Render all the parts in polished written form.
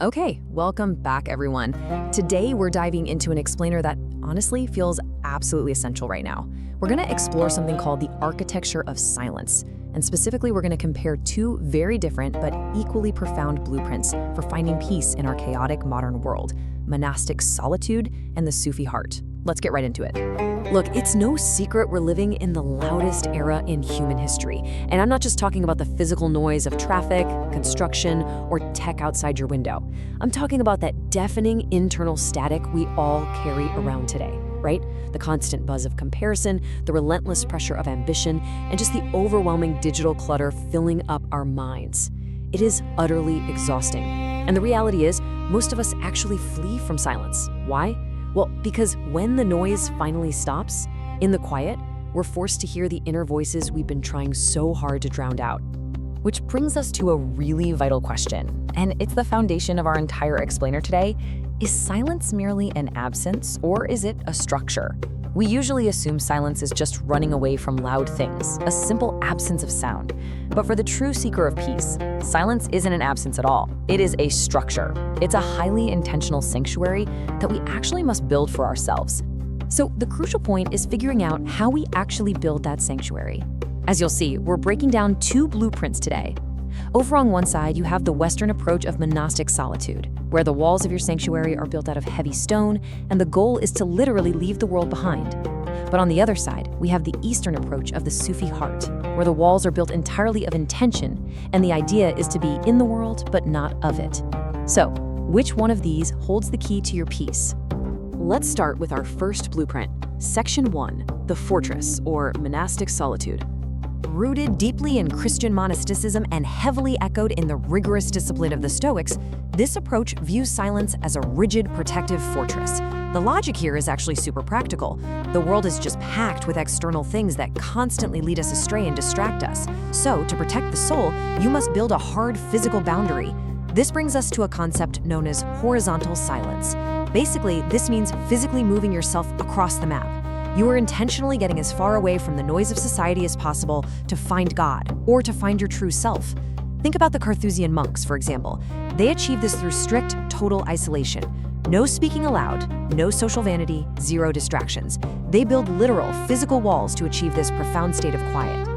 Okay, welcome back everyone. Today we're diving into an explainer that honestly feels absolutely essential right now. We're gonna explore something called the architecture of silence. And specifically, we're gonna compare two very different but equally profound blueprints for finding peace in our chaotic modern world: monastic solitude and the Sufi heart. Let's get right into it. Look, it's no secret we're living in the loudest era in human history. And I'm not just talking about the physical noise of traffic, construction, or tech outside your window. I'm talking about that deafening internal static we all carry around today, right? The constant buzz of comparison, the relentless pressure of ambition, and just the overwhelming digital clutter filling up our minds. It is utterly exhausting. And the reality is, most of us actually flee from silence. Why? Well, because when the noise finally stops, in the quiet, we're forced to hear the inner voices we've been trying so hard to drown out. Which brings us to a really vital question, and it's the foundation of our entire explainer today. Is silence merely an absence, or is it a structure? We usually assume silence is just running away from loud things, a simple absence of sound. But for the true seeker of peace, silence isn't an absence at all. It is a structure. It's a highly intentional sanctuary that we actually must build for ourselves. So the crucial point is figuring out how we actually build that sanctuary. As you'll see, we're breaking down two blueprints today. Over on one side, you have the Western approach of monastic solitude, where the walls of your sanctuary are built out of heavy stone, and the goal is to literally leave the world behind. But on the other side, we have the Eastern approach of the Sufi heart, where the walls are built entirely of intention, and the idea is to be in the world, but not of it. So, which one of these holds the key to your peace? Let's start with our first blueprint, Section 1, the fortress, or monastic solitude. Rooted deeply in Christian monasticism and heavily echoed in the rigorous discipline of the Stoics, this approach views silence as a rigid, protective fortress. The logic here is actually super practical. The world is just packed with external things that constantly lead us astray and distract us. So, to protect the soul, you must build a hard physical boundary. This brings us to a concept known as horizontal silence. Basically, this means physically moving yourself across the map. You are intentionally getting as far away from the noise of society as possible to find God, or to find your true self. Think about the Carthusian monks, for example. They achieve this through strict, total isolation. No speaking aloud, no social vanity, zero distractions. They build literal, physical walls to achieve this profound state of quiet.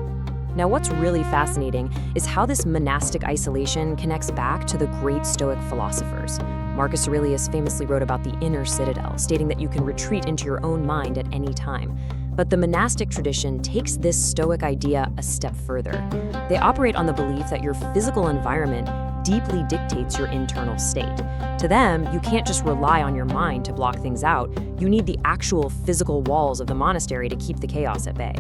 Now, what's really fascinating is how this monastic isolation connects back to the great Stoic philosophers. Marcus Aurelius famously wrote about the inner citadel, stating that you can retreat into your own mind at any time. But the monastic tradition takes this Stoic idea a step further. They operate on the belief that your physical environment deeply dictates your internal state. To them, you can't just rely on your mind to block things out. You need the actual physical walls of the monastery to keep the chaos at bay.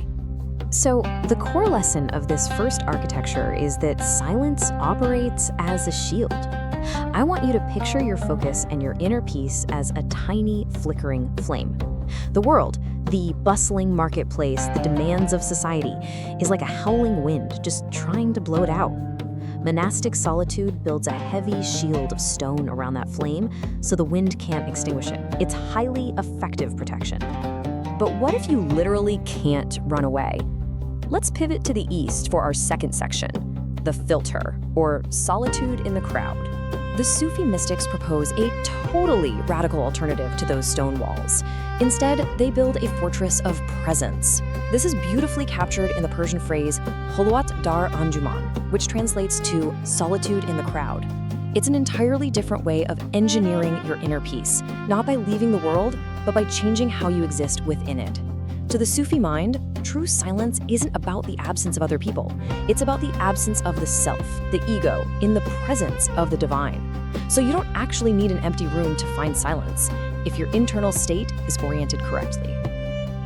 So, the core lesson of this first architecture is that silence operates as a shield. I want you to picture your focus and your inner peace as a tiny, flickering flame. The world, the bustling marketplace, the demands of society, is like a howling wind just trying to blow it out. Monastic solitude builds a heavy shield of stone around that flame so the wind can't extinguish it. It's highly effective protection. But what if you literally can't run away? Let's pivot to the east for our second section, the filter, or solitude in the crowd. The Sufi mystics propose a totally radical alternative to those stone walls. Instead, they build a fortress of presence. This is beautifully captured in the Persian phrase Holwat dar Anjuman, which translates to solitude in the crowd. It's an entirely different way of engineering your inner peace, not by leaving the world, but by changing how you exist within it. To the Sufi mind, true silence isn't about the absence of other people. It's about the absence of the self, the ego, in the presence of the divine. So you don't actually need an empty room to find silence, if your internal state is oriented correctly.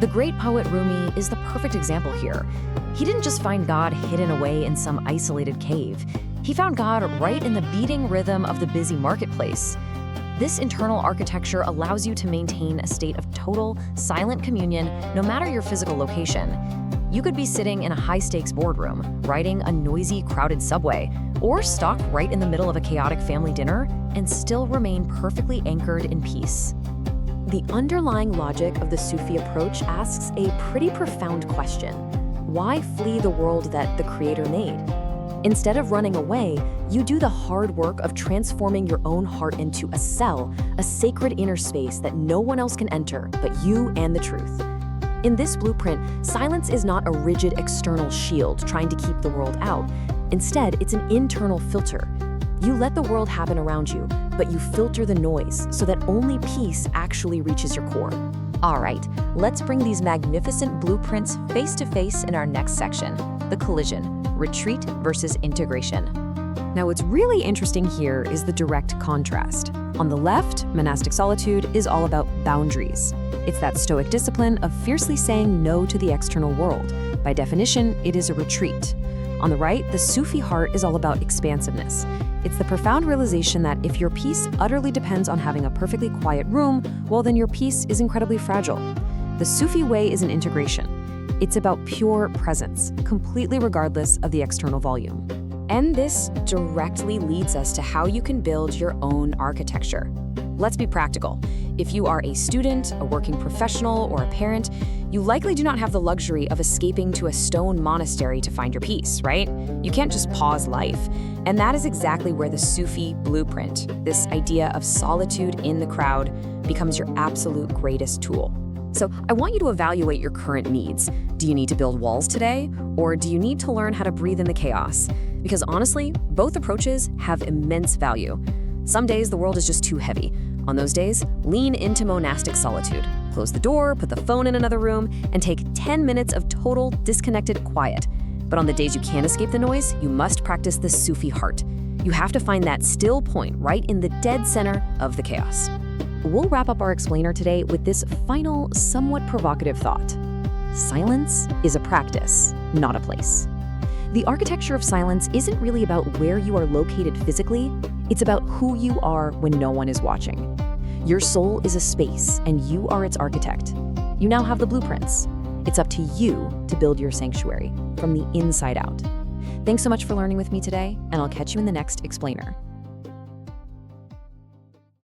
The great poet Rumi is the perfect example here. He didn't just find God hidden away in some isolated cave. He found God right in the beating rhythm of the busy marketplace. This internal architecture allows you to maintain a state of total, silent communion no matter your physical location. You could be sitting in a high-stakes boardroom, riding a noisy, crowded subway, or stuck right in the middle of a chaotic family dinner and still remain perfectly anchored in peace. The underlying logic of the Sufi approach asks a pretty profound question. Why flee the world that the Creator made? Instead of running away, you do the hard work of transforming your own heart into a cell, a sacred inner space that no one else can enter but you and the truth. In this blueprint, silence is not a rigid external shield trying to keep the world out. Instead, it's an internal filter. You let the world happen around you, but you filter the noise so that only peace actually reaches your core. All right, let's bring these magnificent blueprints face to face in our next section, the collision, retreat versus integration. Now, what's really interesting here is the direct contrast. On the left, monastic solitude is all about boundaries. It's that Stoic discipline of fiercely saying no to the external world. By definition, it is a retreat. On the right, the Sufi Heart is all about expansiveness. It's the profound realization that if your peace utterly depends on having a perfectly quiet room, well, then your peace is incredibly fragile. The Sufi way is an integration. It's about pure presence, completely regardless of the external volume. And this directly leads us to how you can build your own architecture. Let's be practical. If you are a student, a working professional, or a parent, you likely do not have the luxury of escaping to a stone monastery to find your peace, right? You can't just pause life. And that is exactly where the Sufi blueprint, this idea of solitude in the crowd, becomes your absolute greatest tool. So I want you to evaluate your current needs. Do you need to build walls today? Or do you need to learn how to breathe in the chaos? Because honestly, both approaches have immense value. Some days the world is just too heavy. On those days, lean into monastic solitude. Close the door, put the phone in another room, and take 10 minutes of total disconnected quiet. But on the days you can't escape the noise, you must practice the Sufi Heart. You have to find that still point right in the dead center of the chaos. We'll wrap up our explainer today with this final, somewhat provocative thought. Silence is a practice, not a place. The architecture of silence isn't really about where you are located physically, it's about who you are when no one is watching. Your soul is a space, and you are its architect. You now have the blueprints. It's up to you to build your sanctuary from the inside out. Thanks so much for learning with me today, and I'll catch you in the next explainer.